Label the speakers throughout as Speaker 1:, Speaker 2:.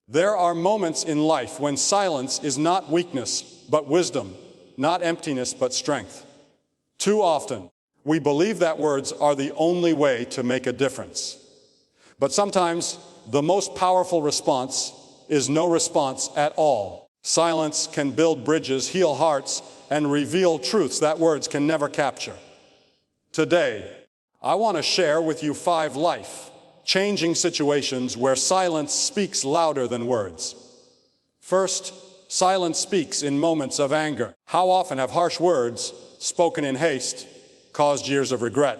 Speaker 1: There are moments in life when silence is not weakness, but wisdom, not emptiness, but strength. Too often, we believe that words are the only way to make a difference. But sometimes, the most powerful response is no response at all. Silence can build bridges, heal hearts, and reveal truths that words can never capture. Today, I want to share with you 5 life-changing situations where silence speaks louder than words. First, silence speaks in moments of anger. How often have harsh words, spoken in haste, caused years of regret?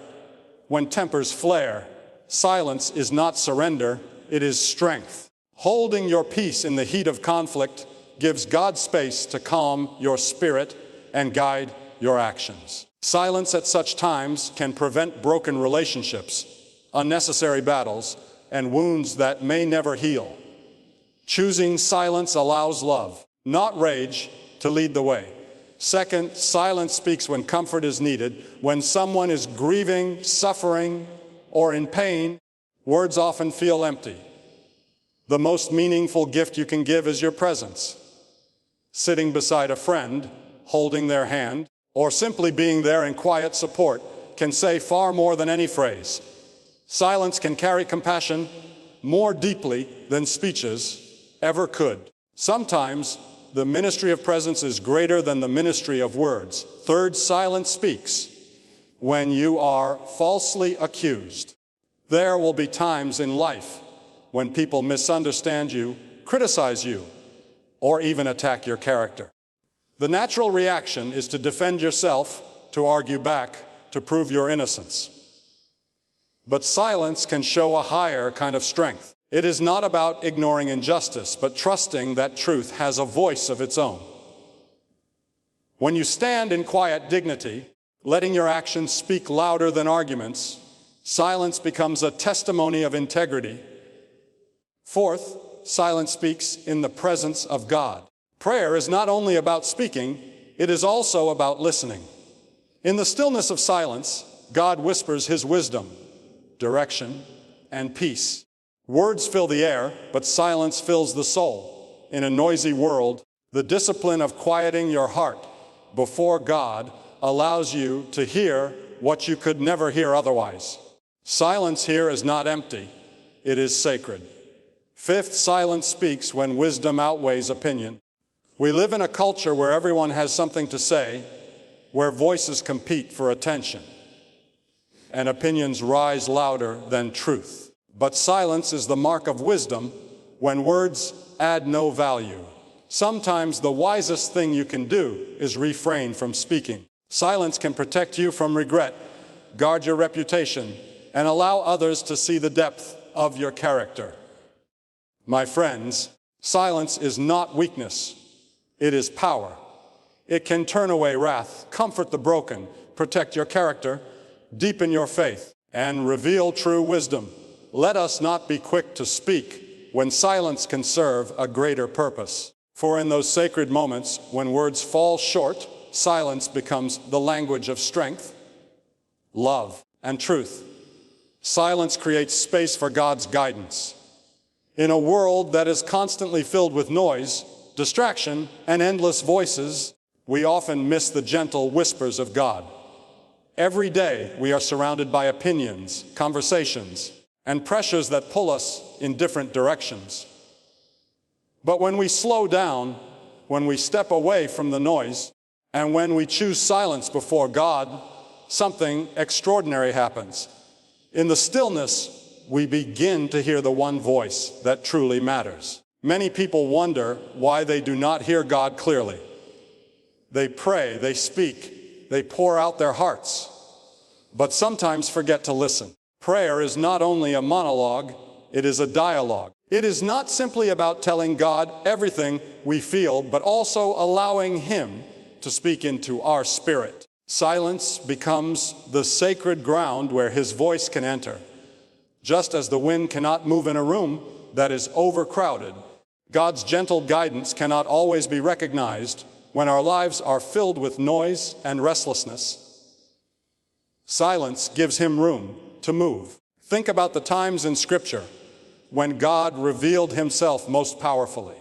Speaker 1: When tempers flare, silence is not surrender, it is strength. Holding your peace in the heat of conflict gives God space to calm your spirit and guide your actions. Silence at such times can prevent broken relationships, unnecessary battles, and wounds that may never heal. Choosing silence allows love, not rage, to lead the way. Second, silence speaks when comfort is needed. When someone is grieving, suffering, or in pain, words often feel empty. The most meaningful gift you can give is your presence. Sitting beside a friend, holding their hand, or simply being there in quiet support can say far more than any phrase. Silence can carry compassion more deeply than speeches ever could. Sometimes, the ministry of presence is greater than the ministry of words. Third, silence speaks when you are falsely accused. There will be times in life when people misunderstand you, criticize you, or even attack your character. The natural reaction is to defend yourself, to argue back, to prove your innocence. But silence can show a higher kind of strength. It is not about ignoring injustice, but trusting that truth has a voice of its own. When you stand in quiet dignity, letting your actions speak louder than arguments, silence becomes a testimony of integrity. Fourth, silence speaks in the presence of God. Prayer is not only about speaking, it is also about listening. In the stillness of silence, God whispers His wisdom, direction, and peace. Words fill the air, but silence fills the soul. In a noisy world, the discipline of quieting your heart before God allows you to hear what you could never hear otherwise. Silence here is not empty, it is sacred. Fifth, silence speaks when wisdom outweighs opinion. We live in a culture where everyone has something to say, where voices compete for attention, and opinions rise louder than truth. But silence is the mark of wisdom when words add no value. Sometimes the wisest thing you can do is refrain from speaking. Silence can protect you from regret, guard your reputation, and allow others to see the depth of your character. My friends, silence is not weakness. It is power. It can turn away wrath, comfort the broken, protect your character, deepen your faith, and reveal true wisdom. Let us not be quick to speak when silence can serve a greater purpose. For in those sacred moments when words fall short, silence becomes the language of strength, love, and truth. Silence creates space for God's guidance. In a world that is constantly filled with noise, distraction, and endless voices, we often miss the gentle whispers of God. Every day, we are surrounded by opinions, conversations, and pressures that pull us in different directions. But when we slow down, when we step away from the noise, and when we choose silence before God, something extraordinary happens. In the stillness, we begin to hear the one voice that truly matters. Many people wonder why they do not hear God clearly. They pray, they speak, they pour out their hearts, but sometimes forget to listen. Prayer is not only a monologue, it is a dialogue. It is not simply about telling God everything we feel, but also allowing Him to speak into our spirit. Silence becomes the sacred ground where His voice can enter. Just as the wind cannot move in a room that is overcrowded, God's gentle guidance cannot always be recognized when our lives are filled with noise and restlessness. Silence gives Him room to move. Think about the times in Scripture when God revealed himself most powerfully.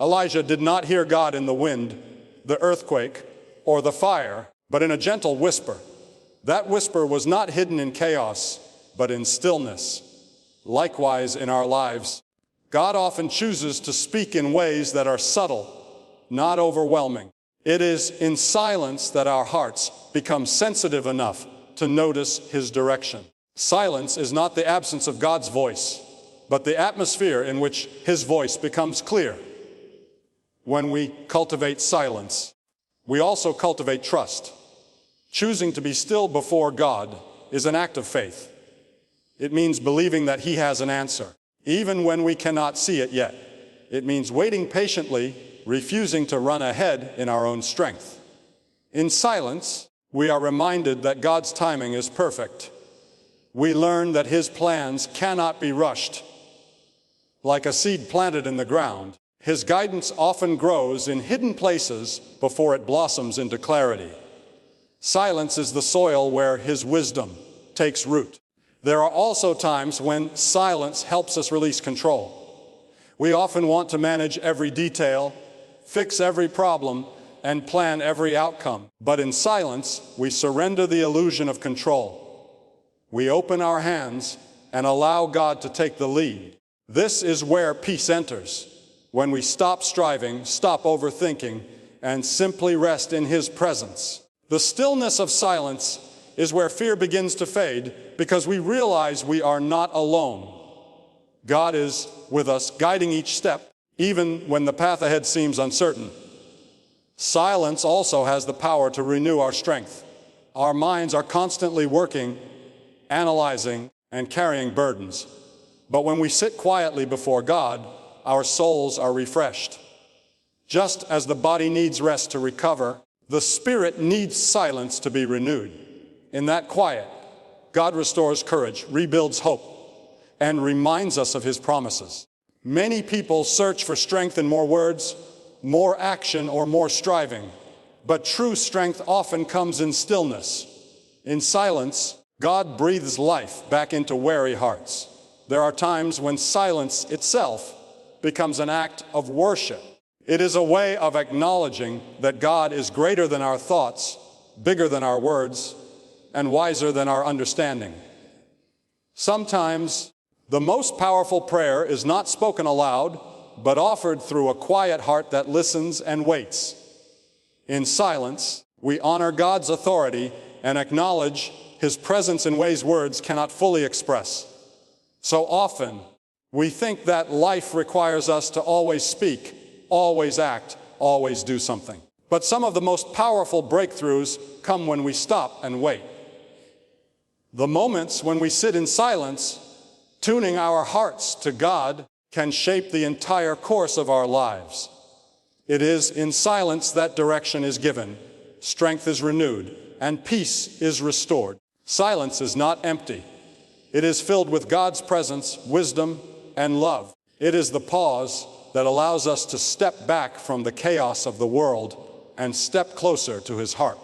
Speaker 1: Elijah did not hear God in the wind, the earthquake, or the fire, but in a gentle whisper. That whisper was not hidden in chaos, but in stillness. Likewise, in our lives, God often chooses to speak in ways that are subtle, not overwhelming. It is in silence that our hearts become sensitive enough to notice his direction. Silence is not the absence of God's voice, but the atmosphere in which his voice becomes clear. When we cultivate silence, we also cultivate trust. Choosing to be still before God is an act of faith. It means believing that he has an answer, even when we cannot see it yet. It means waiting patiently, refusing to run ahead in our own strength. In silence, we are reminded that God's timing is perfect. We learn that his plans cannot be rushed. Like a seed planted in the ground, his guidance often grows in hidden places before it blossoms into clarity. Silence is the soil where his wisdom takes root. There are also times when silence helps us release control. We often want to manage every detail, fix every problem, and plan every outcome. But in silence, we surrender the illusion of control. We open our hands and allow God to take the lead. This is where peace enters, when we stop striving, stop overthinking, and simply rest in his presence. The stillness of silence is where fear begins to fade, because we realize we are not alone. God is with us, guiding each step, even when the path ahead seems uncertain. Silence also has the power to renew our strength. Our minds are constantly working, analyzing, and carrying burdens. But when we sit quietly before God, our souls are refreshed. Just as the body needs rest to recover, the spirit needs silence to be renewed. In that quiet, God restores courage, rebuilds hope, and reminds us of his promises. Many people search for strength in more words, more action, or more striving. But true strength often comes in stillness. In silence, God breathes life back into weary hearts. There are times when silence itself becomes an act of worship. It is a way of acknowledging that God is greater than our thoughts, bigger than our words, and wiser than our understanding. Sometimes, the most powerful prayer is not spoken aloud, but offered through a quiet heart that listens and waits. In silence, we honor God's authority and acknowledge his presence in ways words cannot fully express. So often, we think that life requires us to always speak, always act, always do something. But some of the most powerful breakthroughs come when we stop and wait. The moments when we sit in silence, tuning our hearts to God, can shape the entire course of our lives. It is in silence that direction is given, strength is renewed, and peace is restored. Silence is not empty. It is filled with God's presence, wisdom, and love. It is the pause that allows us to step back from the chaos of the world and step closer to his heart.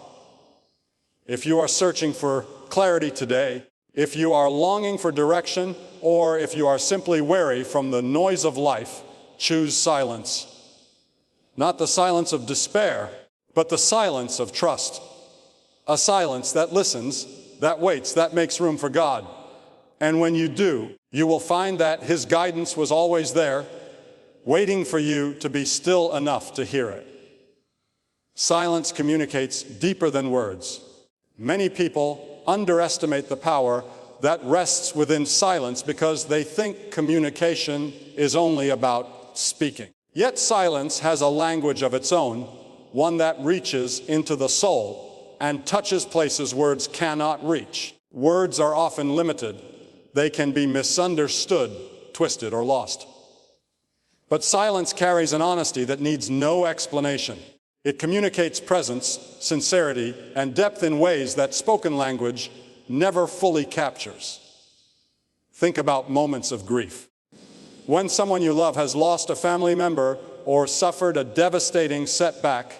Speaker 1: If you are searching for clarity today, if you are longing for direction, or if you are simply weary from the noise of life, choose silence. Not the silence of despair, but the silence of trust. A silence that listens, that waits, that makes room for God. And when you do, you will find that his guidance was always there, waiting for you to be still enough to hear it. Silence communicates deeper than words. Many people underestimate the power that rests within silence because they think communication is only about speaking. Yet silence has a language of its own, one that reaches into the soul and touches places words cannot reach. Words are often limited. They can be misunderstood, twisted, or lost. But silence carries an honesty that needs no explanation. It communicates presence, sincerity, and depth in ways that spoken language never fully captures. Think about moments of grief. When someone you love has lost a family member or suffered a devastating setback,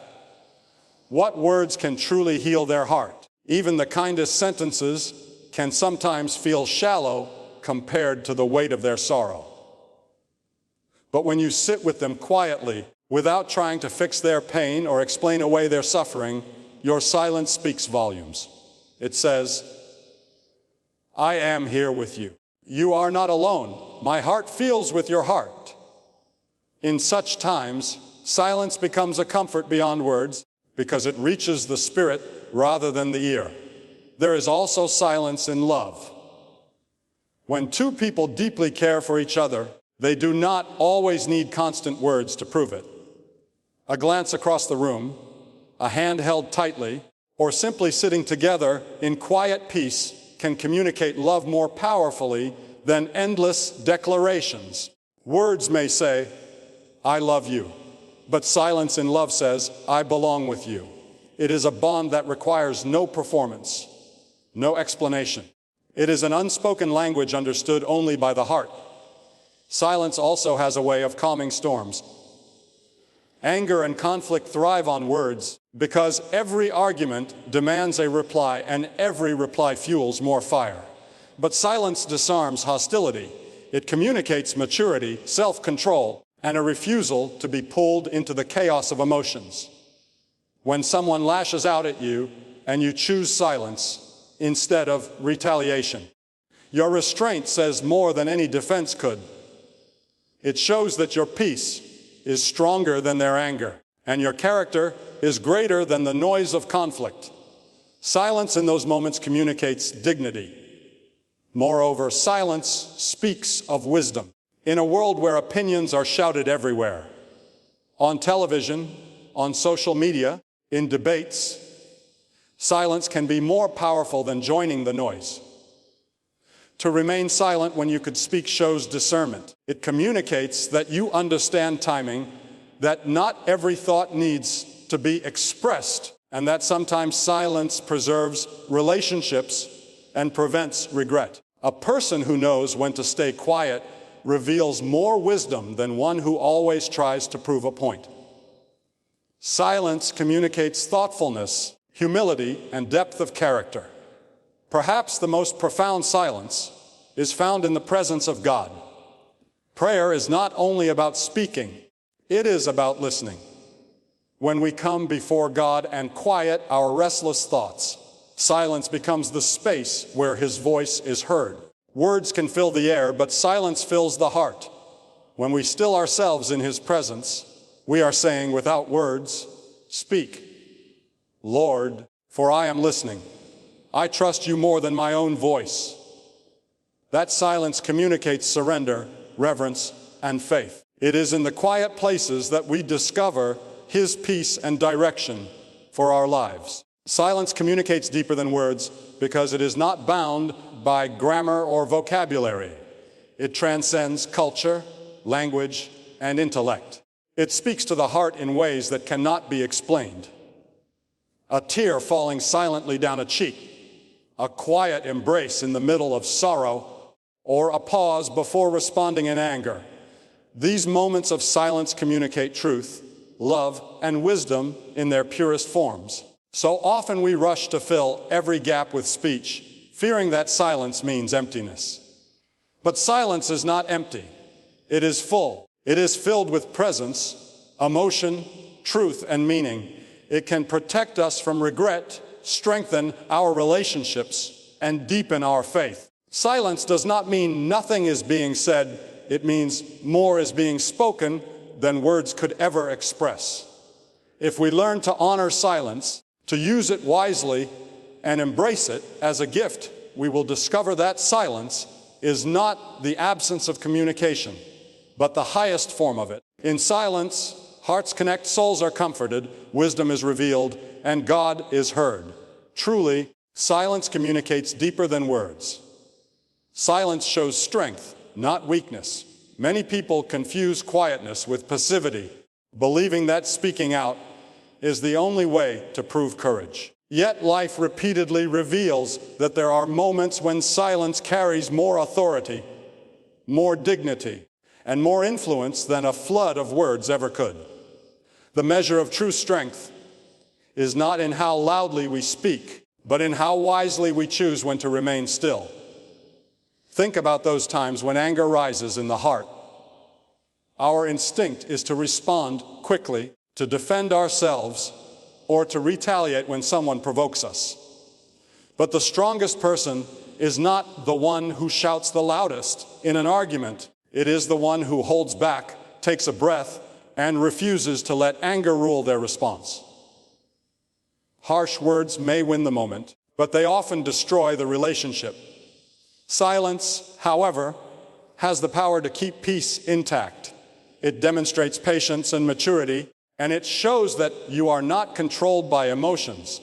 Speaker 1: what words can truly heal their heart? Even the kindest sentences can sometimes feel shallow compared to the weight of their sorrow. But when you sit with them quietly, without trying to fix their pain or explain away their suffering, your silence speaks volumes. It says, I am here with you. You are not alone. My heart feels with your heart. In such times, silence becomes a comfort beyond words because it reaches the spirit rather than the ear. There is also silence in love. When two people deeply care for each other, they do not always need constant words to prove it. A glance across the room, a hand held tightly, or simply sitting together in quiet peace can communicate love more powerfully than endless declarations. Words may say, I love you, but silence in love says, I belong with you. It is a bond that requires no performance, no explanation. It is an unspoken language understood only by the heart. Silence also has a way of calming storms. Anger and conflict thrive on words because every argument demands a reply and every reply fuels more fire. But silence disarms hostility. It communicates maturity, self-control, and a refusal to be pulled into the chaos of emotions. When someone lashes out at you and you choose silence instead of retaliation, your restraint says more than any defense could. It shows that your peace is stronger than their anger, and your character is greater than the noise of conflict. Silence in those moments communicates dignity. Moreover, silence speaks of wisdom. In a world where opinions are shouted everywhere, on television, on social media, in debates, silence can be more powerful than joining the noise. To remain silent when you could speak shows discernment. It communicates that you understand timing, that not every thought needs to be expressed, and that sometimes silence preserves relationships and prevents regret. A person who knows when to stay quiet reveals more wisdom than one who always tries to prove a point. Silence communicates thoughtfulness, humility, and depth of character. Perhaps the most profound silence is found in the presence of God. Prayer is not only about speaking, it is about listening. When we come before God and quiet our restless thoughts, silence becomes the space where His voice is heard. Words can fill the air, but silence fills the heart. When we still ourselves in His presence, we are saying without words, speak, Lord, for I am listening. I trust you more than my own voice. That silence communicates surrender, reverence, and faith. It is in the quiet places that we discover His peace and direction for our lives. Silence communicates deeper than words because it is not bound by grammar or vocabulary. It transcends culture, language, and intellect. It speaks to the heart in ways that cannot be explained. A tear falling silently down a cheek, a quiet embrace in the middle of sorrow, or a pause before responding in anger. These moments of silence communicate truth, love, and wisdom in their purest forms. So often we rush to fill every gap with speech, fearing that silence means emptiness. But silence is not empty. It is full. It is filled with presence, emotion, truth, and meaning. It can protect us from regret, strengthen our relationships, and deepen our faith. Silence does not mean nothing is being said. It means more is being spoken than words could ever express. If we learn to honor silence, to use it wisely, and embrace it as a gift, we will discover that silence is not the absence of communication, but the highest form of it. In silence, hearts connect, souls are comforted, wisdom is revealed, and God is heard. Truly, silence communicates deeper than words. Silence shows strength, not weakness. Many people confuse quietness with passivity, believing that speaking out is the only way to prove courage. Yet life repeatedly reveals that there are moments when silence carries more authority, more dignity, and more influence than a flood of words ever could. The measure of true strength is not in how loudly we speak, but in how wisely we choose when to remain still. Think about those times when anger rises in the heart. Our instinct is to respond quickly, to defend ourselves, or to retaliate when someone provokes us. But the strongest person is not the one who shouts the loudest in an argument. It is the one who holds back, takes a breath, and refuses to let anger rule their response. Harsh words may win the moment, but they often destroy the relationship. Silence, however, has the power to keep peace intact. It demonstrates patience and maturity, and it shows that you are not controlled by emotions,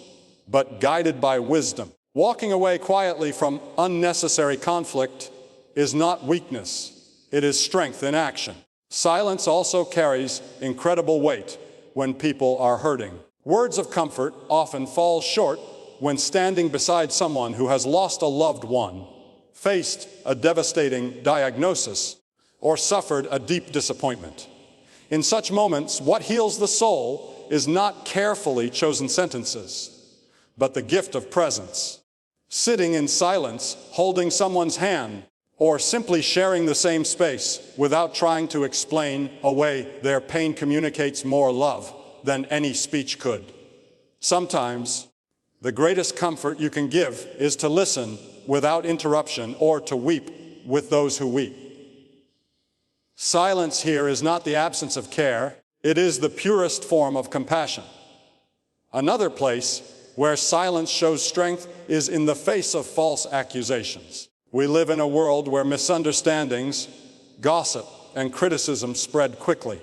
Speaker 1: but guided by wisdom. Walking away quietly from unnecessary conflict is not weakness, it is strength in action. Silence also carries incredible weight when people are hurting. Words of comfort often fall short when standing beside someone who has lost a loved one, faced a devastating diagnosis, or suffered a deep disappointment. In such moments, what heals the soul is not carefully chosen sentences, but the gift of presence. Sitting in silence, holding someone's hand, or simply sharing the same space without trying to explain away their pain communicates more love than any speech could. Sometimes, the greatest comfort you can give is to listen without interruption or to weep with those who weep. Silence here is not the absence of care, it is the purest form of compassion. Another place where silence shows strength is in the face of false accusations. We live in a world where misunderstandings, gossip, and criticism spread quickly.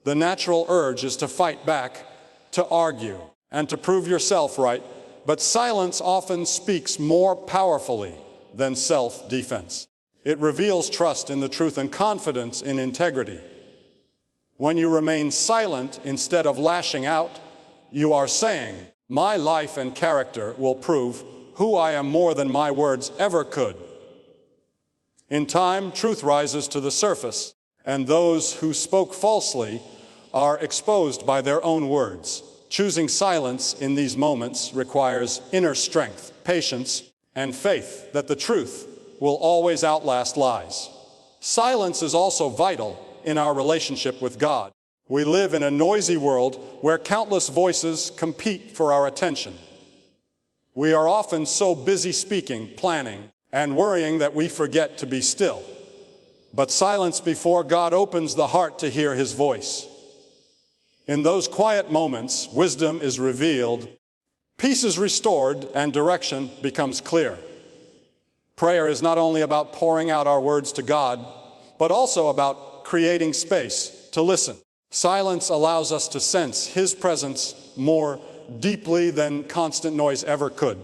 Speaker 1: The natural urge is to fight back, to argue, and to prove yourself right, but silence often speaks more powerfully than self-defense. It reveals trust in the truth and confidence in integrity. When you remain silent instead of lashing out, you are saying, "My life and character will prove who I am more than my words ever could." In time, truth rises to the surface, and those who spoke falsely are exposed by their own words. Choosing silence in these moments requires inner strength, patience, and faith that the truth will always outlast lies. Silence is also vital in our relationship with God. We live in a noisy world where countless voices compete for our attention. We are often so busy speaking, planning, and worrying that we forget to be still. But silence before God opens the heart to hear His voice. In those quiet moments, wisdom is revealed, peace is restored, and direction becomes clear. Prayer is not only about pouring out our words to God, but also about creating space to listen. Silence allows us to sense His presence more deeply than constant noise ever could.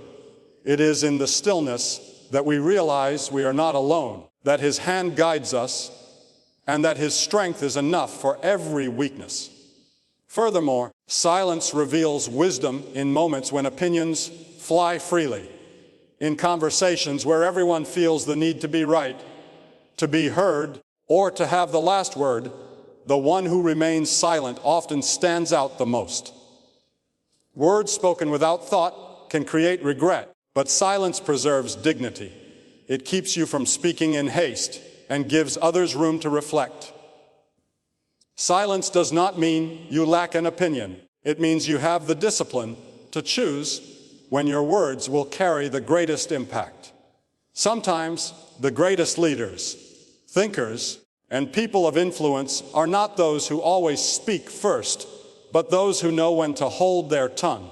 Speaker 1: It is in the stillness that we realize we are not alone, that His hand guides us, and that His strength is enough for every weakness. Furthermore, silence reveals wisdom in moments when opinions fly freely. In conversations where everyone feels the need to be right, to be heard, or to have the last word, the one who remains silent often stands out the most. Words spoken without thought can create regret, but silence preserves dignity. It keeps you from speaking in haste and gives others room to reflect. Silence does not mean you lack an opinion. It means you have the discipline to choose when your words will carry the greatest impact. Sometimes the greatest leaders, thinkers, and people of influence are not those who always speak first, but those who know when to hold their tongue.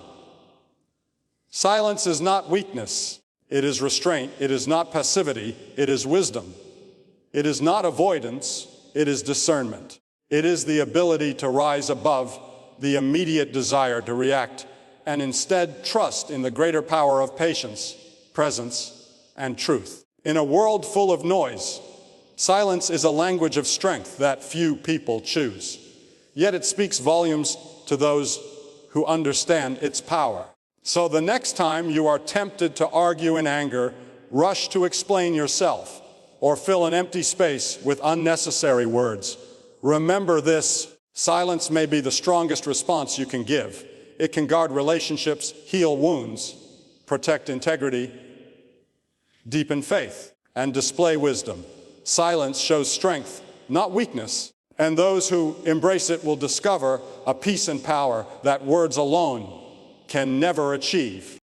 Speaker 1: Silence is not weakness. It is restraint. It is not passivity. It is wisdom. It is not avoidance. It is discernment. It is the ability to rise above the immediate desire to react and instead trust in the greater power of patience, presence, and truth. In a world full of noise, silence is a language of strength that few people choose. Yet it speaks volumes to those who understand its power. So the next time you are tempted to argue in anger, rush to explain yourself, or fill an empty space with unnecessary words, remember this: silence may be the strongest response you can give. It can guard relationships, heal wounds, protect integrity, deepen faith. and display wisdom. Silence shows strength, not weakness. And those who embrace it will discover a peace and power that words alone can never achieve.